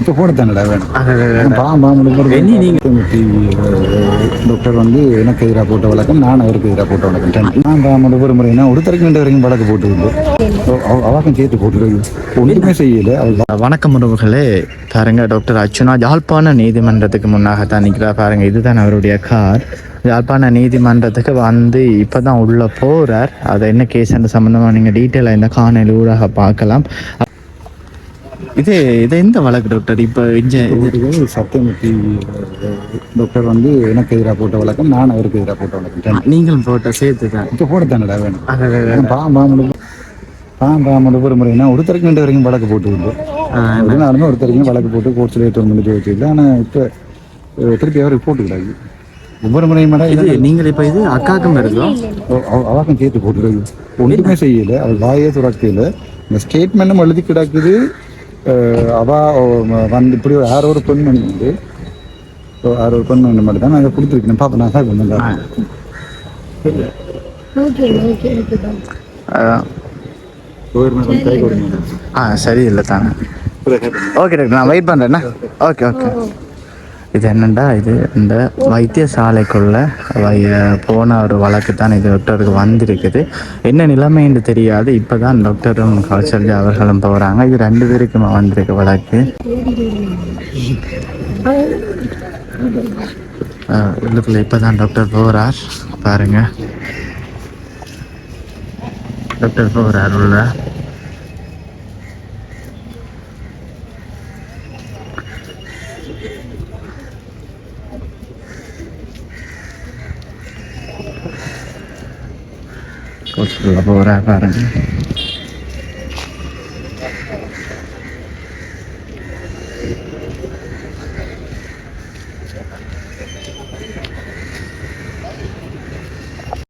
இப்போ போட தானடா வேணும் டாக்டர் வந்து எனக்கு எதிராக போட்ட வழக்கம் நான் அவருக்கு எதிராக போட்ட வழக்கம் நான் பாமோட ஒரு முறைனா ஒரு தரைக்கு 2 வரைக்கும் வழக்கு போட்டு அவாக்கம் சேர்த்து போட்டு ஒன்றுமே செய்யலை. வணக்கம் உறவுகளே, பாருங்க டாக்டர் அர்ச்சுனா யாழ்ப்பாண நீதிமன்றத்துக்கு முன்னாகத்தான் நிற்கிறா. பாருங்க, இதுதான் அவருடைய கார். யாழ்ப்பாண நீதிமன்றத்துக்கு வந்து இப்போ தான் உள்ளே போகிறார். அதை என்ன கேஸ் அந்த சம்மந்தமாக நீங்கள் டீட்டெயிலாக இந்த காணொலி ஊடாக பார்க்கலாம். இது எந்த வழக்கு டாக்டர்? இப்போ சத்தியமூர்த்தி டாக்டர் வந்து எனக்கு எதிராக போட்ட வழக்கம் நான் அவருக்கு எதிராக போட்ட வழக்கம் நீங்கள் போட்ட சேர்த்து தான் இப்போ போட தானடா வேணும். பாம்பு ஒரு முறைனா ஒரு தரைக்கு 2 வரைக்கும் வழக்கு போட்டு நானுமே ஒரு தரைக்கும் வழக்கு போட்டு கோர்ட்ஸில் ஏற்ற முடிஞ்சு வச்சுருக்கல. ஆனால் இப்போ திருப்பி அவர் போட்டுக்கிறாங்க ஒவ்வொரு முறையும் மேடம். நீங்கள் இப்போ இது அக்காக்கும் வருதோ அவாக்கம் சேர்த்து போட்டுக்கிறது ஒன்றுமே செய்யலை. அவர் வாயே துறக்கையில் இந்த ஸ்டேட்மெண்ட்டும் எழுதி கிடக்குது. அவா வந்து இப்படி யாரோ ஒரு பெண்மணி வந்து யாரோ ஒரு பெண்மணி மட்டும் தான் நான் அதை கொடுத்துருக்கேன். பார்ப்பேன் நான் சரி இல்லை தானே. ஓகே டாக்டர், நான் வெயிட் பண்ணுறேண்ணா. Okay okay. இது என்னென்னா, இது இந்த வைத்தியசாலைக்குள்ள போன ஒரு வழக்கு தான் இது டாக்டருக்கு வந்திருக்குது. என்ன நிலைமைன்னு தெரியாது. இப்போ தான் டாக்டரும் கௌசல்யா அவர்களும் போகிறாங்க. இது 2 பேருக்குமா வந்திருக்கு வழக்கு. உள்ளுக்குள்ள இப்போ தான் டாக்டர் போகிறார். பாருங்க, டாக்டர் போகிறார் உள்ள. கோர்ட்ல போகிறா பாருங்க.